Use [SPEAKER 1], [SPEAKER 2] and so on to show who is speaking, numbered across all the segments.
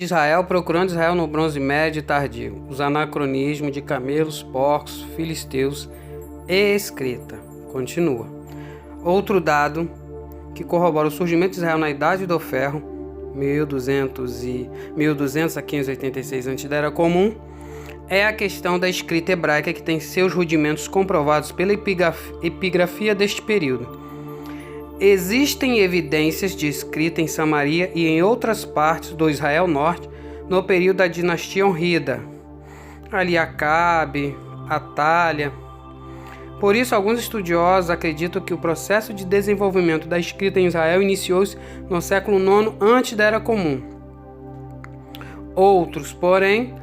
[SPEAKER 1] Israel procurando Israel no Bronze Médio e Tardio, os anacronismos de camelos, porcos, filisteus e escrita. Continua. Outro dado que corrobora o surgimento de Israel na Idade do Ferro, 1200 a 586 a.C., é a questão da escrita hebraica, que tem seus rudimentos comprovados pela epigrafia deste período. Existem evidências de escrita em Samaria e em outras partes do Israel Norte no período da dinastia Honrida, ali Acabe, Atália. Por isso, alguns estudiosos acreditam que o processo de desenvolvimento da escrita em Israel iniciou-se no século IX antes da Era Comum. Outros, porém,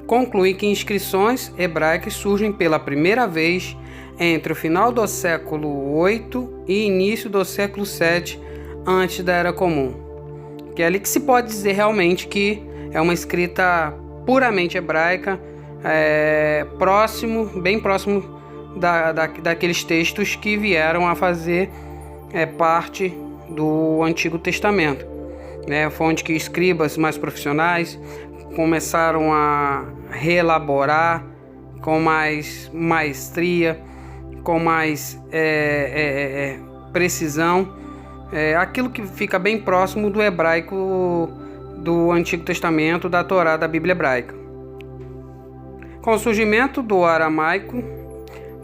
[SPEAKER 1] concluem que inscrições hebraicas surgem pela primeira vez entre o final do século VIII e início do século VII antes da Era Comum. Que é ali que se pode dizer realmente que é uma escrita puramente hebraica, bem próximo daqueles textos que vieram a fazer parte do Antigo Testamento. Foi onde que escribas mais profissionais começaram a reelaborar com mais maestria, com mais precisão, aquilo que fica bem próximo do hebraico do Antigo Testamento, da Torá, da Bíblia hebraica. Com o surgimento do aramaico,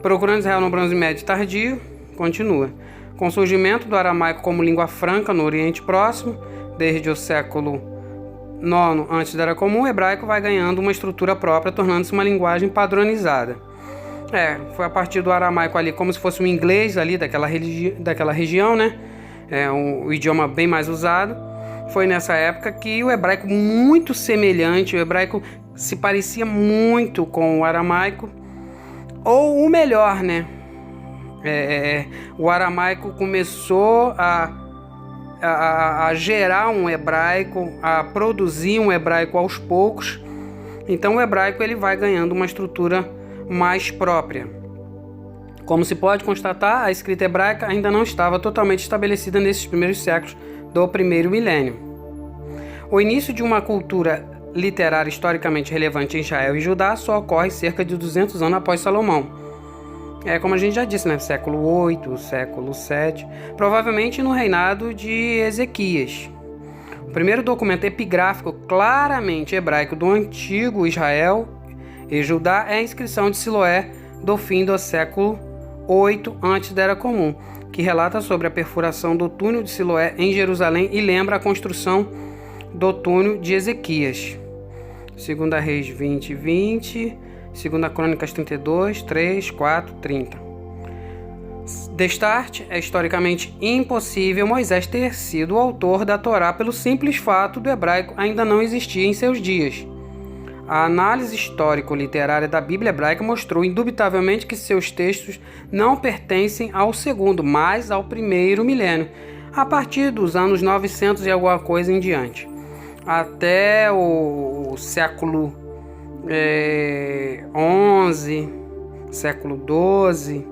[SPEAKER 1] procurando Israel no Bronze Médio tardio, continua. Com o surgimento do aramaico como língua franca no Oriente Próximo, desde o século IX antes da Era Comum, o hebraico vai ganhando uma estrutura própria, tornando-se uma linguagem padronizada. Foi a partir do aramaico ali, como se fosse o inglês ali daquela região, né? O idioma bem mais usado. Foi nessa época que o hebraico, muito semelhante, o hebraico se parecia muito com o aramaico, ou o melhor, né? O aramaico começou a gerar um hebraico, a produzir um hebraico aos poucos. Então o hebraico ele vai ganhando uma estrutura mais própria. Como se pode constatar, a escrita hebraica ainda não estava totalmente estabelecida nesses primeiros séculos do primeiro milênio. O início de uma cultura literária historicamente relevante em Israel e Judá só ocorre cerca de 200 anos após Salomão. Como a gente já disse, né? Século VIII, século VII, provavelmente no reinado de Ezequias. O primeiro documento epigráfico claramente hebraico do antigo Israel e Judá é a inscrição de Siloé do fim do século VIII antes da Era Comum, que relata sobre a perfuração do túnel de Siloé em Jerusalém e lembra a construção do túnel de Ezequias. 2 Reis 20:20, 2 Crônicas 32, 3, 4, 30. Destarte, é historicamente impossível Moisés ter sido o autor da Torá pelo simples fato do hebraico ainda não existir em seus dias. A análise histórico-literária da Bíblia hebraica mostrou indubitavelmente que seus textos não pertencem ao segundo, mas ao primeiro milênio, a partir dos anos 900 e alguma coisa em diante. Até o século XI, século XII,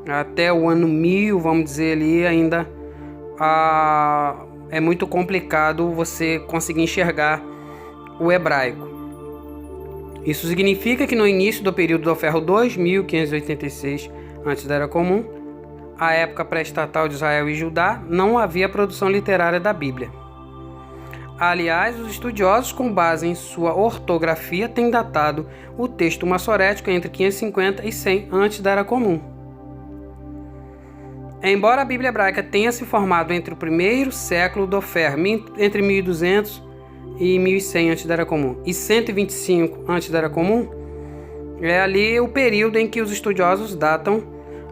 [SPEAKER 1] até o ano 1000, vamos dizer ali, ainda é muito complicado você conseguir enxergar o hebraico. Isso significa que no início do período do Ferro 2586 antes da Era Comum, a época pré-estatal de Israel e Judá, não havia produção literária da Bíblia. Aliás, os estudiosos, com base em sua ortografia, têm datado o texto massorético entre 550 e 100 antes da Era Comum. Embora a Bíblia hebraica tenha se formado entre o primeiro século do Ferro, entre 1200 e 1100 antes da Era Comum, e 125 antes da Era Comum, é ali o período em que os estudiosos datam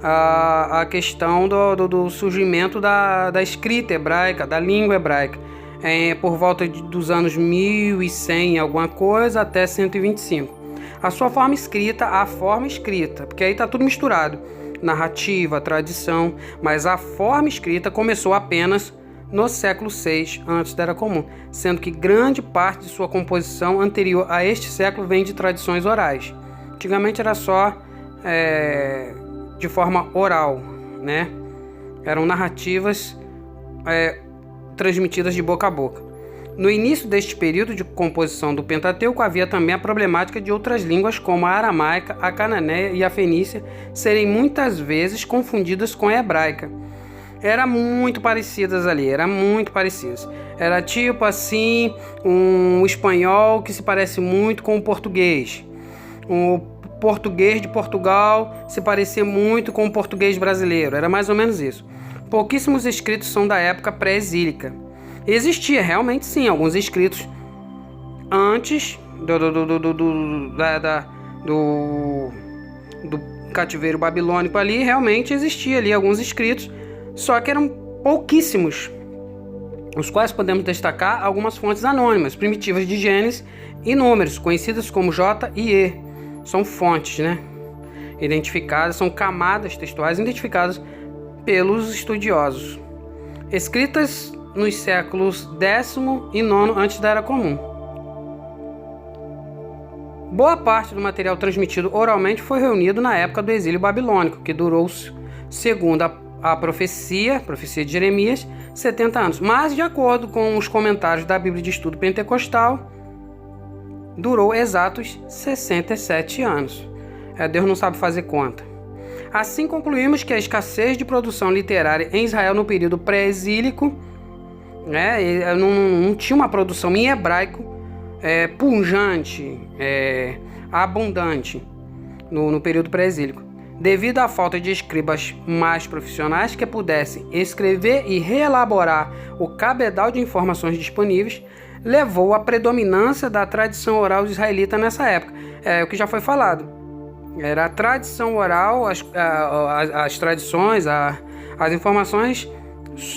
[SPEAKER 1] a questão do surgimento da escrita hebraica, da língua hebraica, por volta dos anos 1100 alguma coisa até 125. A sua forma escrita, porque aí está tudo misturado, narrativa, tradição, mas a forma escrita começou apenas no século VI antes da Era Comum, sendo que grande parte de sua composição anterior a este século vem de tradições orais. Antigamente era só de forma oral, né? Eram narrativas transmitidas de boca a boca. No início deste período de composição do Pentateuco, havia também a problemática de outras línguas, como a aramaica, a cananeia e a fenícia, serem muitas vezes confundidas com a hebraica. Eram muito parecidas ali, Era tipo assim, um espanhol que se parece muito com o português. O português de Portugal se parecia muito com o português brasileiro, era mais ou menos isso. Pouquíssimos escritos são da época pré-exílica. Existia realmente sim alguns escritos antes do cativeiro babilônico ali, realmente existia ali alguns escritos, só que eram pouquíssimos, os quais podemos destacar algumas fontes anônimas, primitivas de Gênesis e Números, conhecidas como J e E. São fontes, identificadas, são camadas textuais identificadas pelos estudiosos, escritas nos séculos X e IX antes da Era Comum. Boa parte do material transmitido oralmente foi reunido na época do exílio babilônico, que durou, segundo a profecia de Jeremias, 70 anos. Mas, de acordo com os comentários da Bíblia de Estudo Pentecostal, durou exatos 67 anos. Deus não sabe fazer conta. Assim, concluímos que a escassez de produção literária em Israel no período pré-exílico, não tinha uma produção em hebraico pujante, abundante no período pré-exílico, devido à falta de escribas mais profissionais que pudessem escrever e reelaborar o cabedal de informações disponíveis, levou à predominância da tradição oral israelita nessa época. O que já foi falado. Era a tradição oral, as tradições, as informações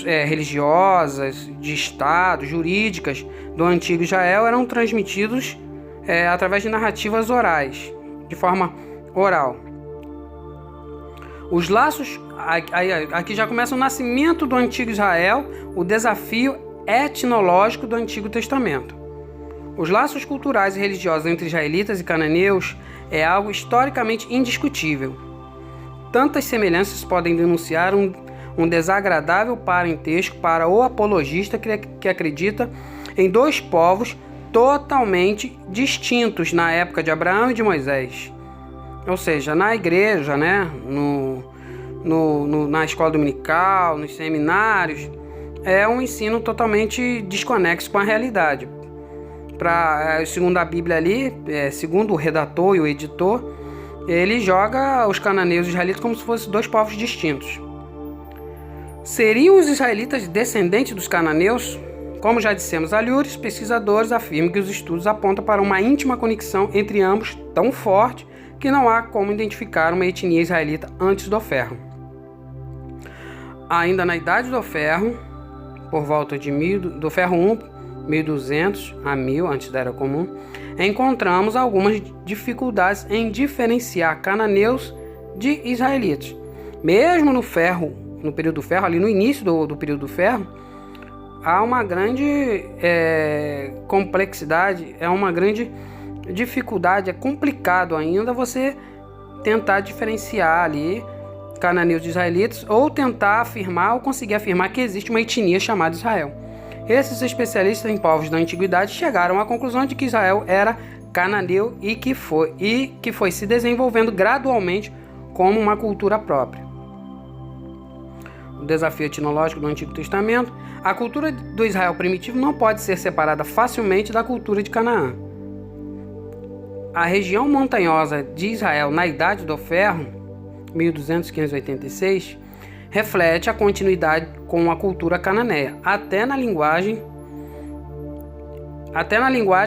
[SPEAKER 1] religiosas, de Estado, jurídicas do antigo Israel eram transmitidos através de narrativas orais, de forma oral. Os laços, aqui já começa o nascimento do antigo Israel, o desafio etnológico do Antigo Testamento. Os laços culturais e religiosos entre israelitas e cananeus é algo historicamente indiscutível. Tantas semelhanças podem denunciar um desagradável parentesco para o apologista que acredita em dois povos totalmente distintos na época de Abraão e de Moisés. Ou seja, na igreja, na escola dominical, nos seminários, é um ensino totalmente desconexo com a realidade. Segundo a Bíblia ali, segundo o redator e o editor, ele joga os cananeus e os israelitas como se fossem dois povos distintos. Seriam os israelitas descendentes dos cananeus? Como já dissemos, alhures, pesquisadores afirmam que os estudos apontam para uma íntima conexão entre ambos tão forte que não há como identificar uma etnia israelita antes do ferro. Ainda na Idade do Ferro, por volta do ferro 1, 1200 a 1000 antes da Era Comum, encontramos algumas dificuldades em diferenciar cananeus de israelitas. Mesmo no período do ferro, ali no início do período do ferro, há uma grande complexidade, uma grande dificuldade, é complicado ainda você tentar diferenciar ali cananeus de israelitas ou tentar afirmar ou conseguir afirmar que existe uma etnia chamada Israel. Esses especialistas em povos da antiguidade chegaram à conclusão de que Israel era cananeu e que foi se desenvolvendo gradualmente como uma cultura própria. O desafio etnológico do Antigo Testamento. A cultura do Israel primitivo não pode ser separada facilmente da cultura de Canaã. A região montanhosa de Israel na Idade do Ferro, 1200 a 586, reflete a continuidade com a cultura cananeia. Até na linguagem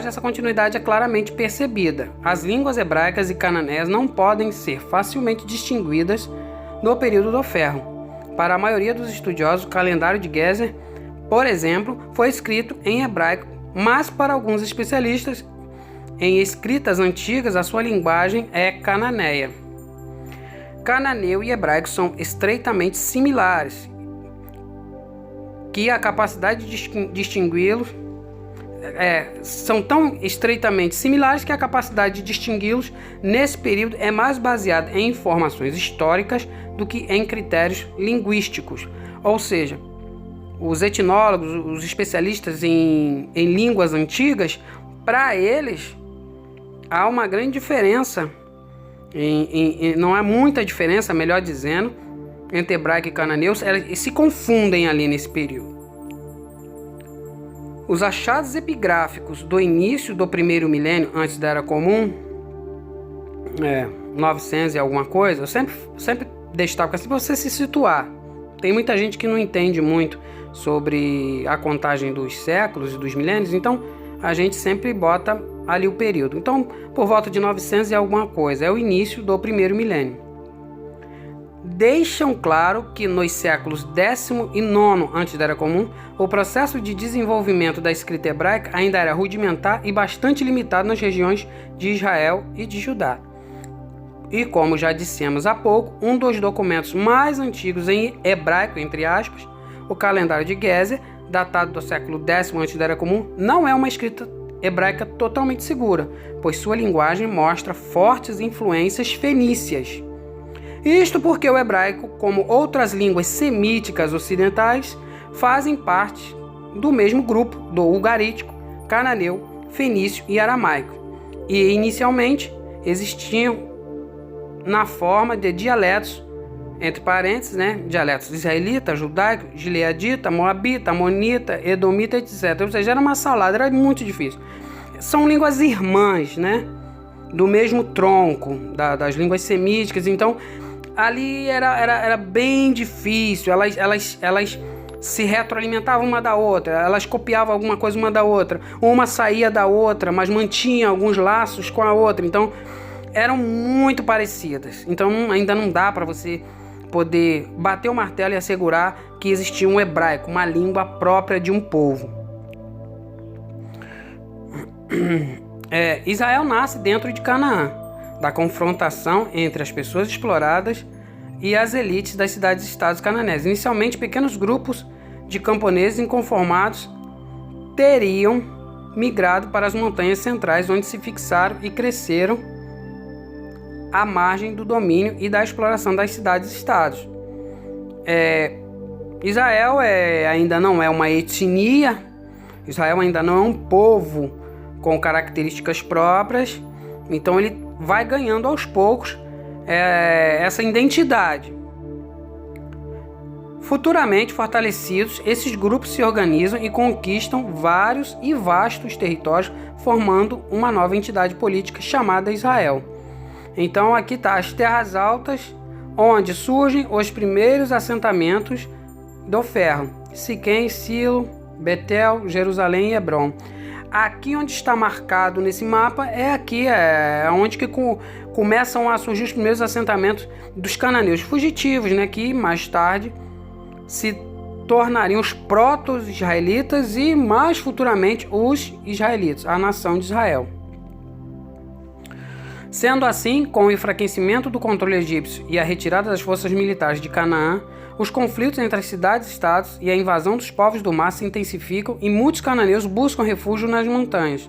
[SPEAKER 1] essa continuidade é claramente percebida. As línguas hebraicas e cananeias não podem ser facilmente distinguidas no período do Ferro. Para a maioria dos estudiosos, o calendário de Gezer, por exemplo, foi escrito em hebraico, mas para alguns especialistas em escritas antigas, a sua linguagem é cananeia. Cananeu e hebraico são estreitamente similares, que a capacidade de distingui-los são tão estreitamente similares que a capacidade de distingui-los nesse período é mais baseada em informações históricas do que em critérios linguísticos. Ou seja, os etnólogos, os especialistas em línguas antigas, para eles há uma grande diferença, não há muita diferença, melhor dizendo, entre hebraico e cananeus. Eles se confundem ali nesse período. Os achados epigráficos do início do primeiro milênio antes da Era Comum, 900 e alguma coisa, eu sempre destaco assim para você se situar. Tem muita gente que não entende muito sobre a contagem dos séculos e dos milênios, então a gente sempre bota ali o período. Então, por volta de 900 e alguma coisa, é o início do primeiro milênio. Deixam claro que nos séculos 10º e 9º antes da Era Comum, o processo de desenvolvimento da escrita hebraica ainda era rudimentar e bastante limitado nas regiões de Israel e de Judá. E como já dissemos há pouco, um dos documentos mais antigos em hebraico, entre aspas, o calendário de Gezer, datado do século X antes da Era Comum, não é uma escrita hebraica totalmente segura, pois sua linguagem mostra fortes influências fenícias. Isto porque o hebraico, como outras línguas semíticas ocidentais, fazem parte do mesmo grupo do ugarítico, cananeu, fenício e aramaico, e inicialmente existiam na forma de dialetos, entre parênteses, dialetos israelita, judaico, gileadita, moabita, amonita, edomita, etc. Ou seja, era uma salada, era muito difícil. São línguas irmãs, do mesmo tronco das línguas semíticas. Então, ali era bem difícil. Elas se retroalimentavam uma da outra, elas copiavam alguma coisa uma da outra. Uma saía da outra, mas mantinha alguns laços com a outra. Então, eram muito parecidas. Então, ainda não dá para você poder bater o martelo e assegurar que existia um hebraico, uma língua própria de um povo. Israel nasce dentro de Canaã, da confrontação entre as pessoas exploradas e as elites das cidades-estados cananésias. Inicialmente, pequenos grupos de camponeses inconformados teriam migrado para as montanhas centrais, onde se fixaram e cresceram à margem do domínio e da exploração das cidades-estados. Israel ainda não é uma etnia, Israel ainda não é um povo com características próprias, então ele vai ganhando aos poucos essa identidade. Futuramente fortalecidos, esses grupos se organizam e conquistam vários e vastos territórios, formando uma nova entidade política chamada Israel. Então aqui está as terras altas, onde surgem os primeiros assentamentos do ferro: Siquém, Silo, Betel, Jerusalém e Hebrom. Aqui onde está marcado nesse mapa é onde que começam a surgir os primeiros assentamentos dos cananeus fugitivos, que mais tarde se tornariam os proto-israelitas e mais futuramente os israelitas, a nação de Israel. Sendo assim, com o enfraquecimento do controle egípcio e a retirada das forças militares de Canaã, os conflitos entre as cidades-estados e a invasão dos povos do mar se intensificam e muitos cananeus buscam refúgio nas montanhas.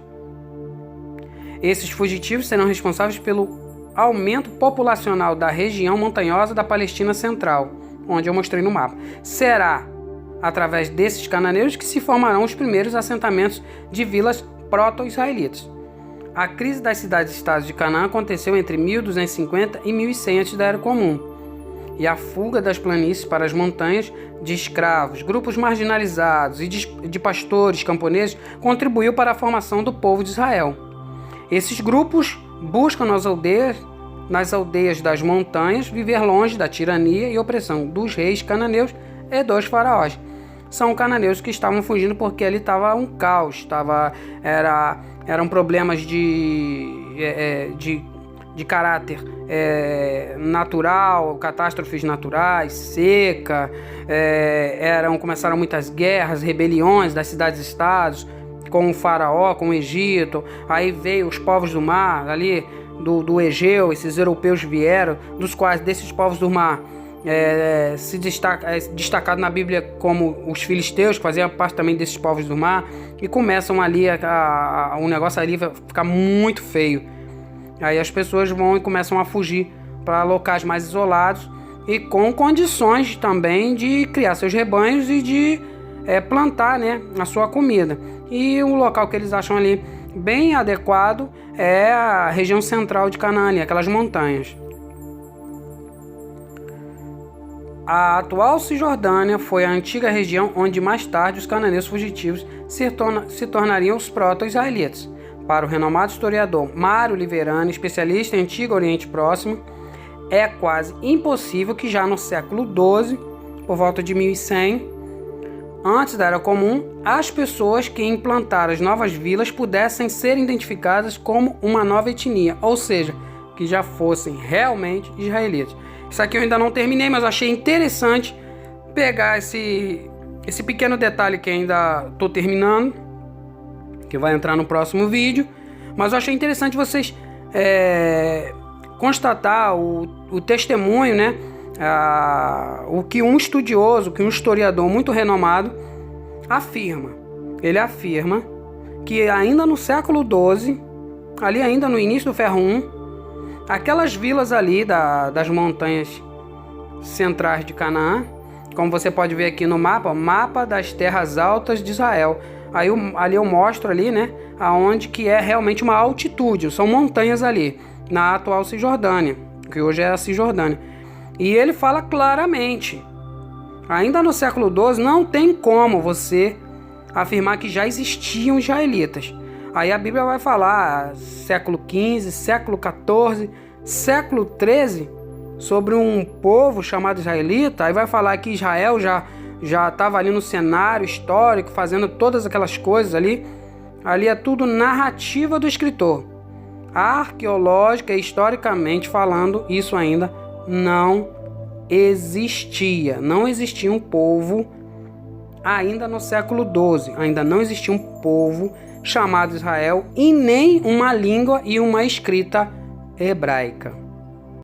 [SPEAKER 1] Esses fugitivos serão responsáveis pelo aumento populacional da região montanhosa da Palestina Central, onde eu mostrei no mapa. Será através desses cananeus que se formarão os primeiros assentamentos de vilas proto-israelitas. A crise das cidades-estados de Canaã aconteceu entre 1250 e 1100 a.C. da Era Comum, e a fuga das planícies para as montanhas de escravos, grupos marginalizados e de pastores camponeses contribuiu para a formação do povo de Israel. Esses grupos buscam nas aldeias das montanhas viver longe da tirania e opressão dos reis cananeus e dos faraós. São cananeus que estavam fugindo porque ali estava um caos, eram problemas de caráter natural, catástrofes naturais, seca, começaram muitas guerras, rebeliões das cidades-estados com o faraó, com o Egito. Aí veio os povos do mar ali do Egeu, esses europeus vieram, dos quais desses povos do mar se destacado na Bíblia como os filisteus, que faziam parte também desses povos do mar, e começam ali o negócio ali vai ficar muito feio. Aí as pessoas vão e começam a fugir para locais mais isolados e com condições também de criar seus rebanhos e de plantar, né, a sua comida. E o local que eles acham ali bem adequado é a região central de Canaã, ali, aquelas montanhas. A atual Cisjordânia foi a antiga região onde mais tarde os cananeus fugitivos se tornariam os proto-israelitas. Para o renomado historiador Mário Liverani, especialista em Antigo Oriente Próximo, é quase impossível que já no século XII, por volta de 1100, antes da Era Comum, as pessoas que implantaram as novas vilas pudessem ser identificadas como uma nova etnia, ou seja, que já fossem realmente israelitas. Isso aqui eu ainda não terminei, mas achei interessante pegar esse pequeno detalhe que ainda estou terminando, que vai entrar no próximo vídeo. Mas eu achei interessante vocês constatar o testemunho, né? O que um estudioso, que um historiador muito renomado afirma. Ele afirma que ainda no século XII, ali ainda no início do Ferro I, aquelas vilas ali das montanhas centrais de Canaã, como você pode ver aqui no mapa, mapa das terras altas de Israel. Ali eu mostro ali, né, aonde que é realmente uma altitude, são montanhas ali, na atual Cisjordânia, que hoje é a Cisjordânia. E ele fala claramente, ainda no século XII não tem como você afirmar que já existiam israelitas. Aí a Bíblia vai falar século XV, século XIV, século XIII, sobre um povo chamado israelita. Aí vai falar que Israel já estava ali no cenário histórico, fazendo todas aquelas coisas ali. Ali é tudo narrativa do escritor. Arqueológica e historicamente falando, isso ainda não existia. Não existia um povo ainda no século XII. Ainda não existia um povo chamado Israel e nem uma língua e uma escrita hebraica.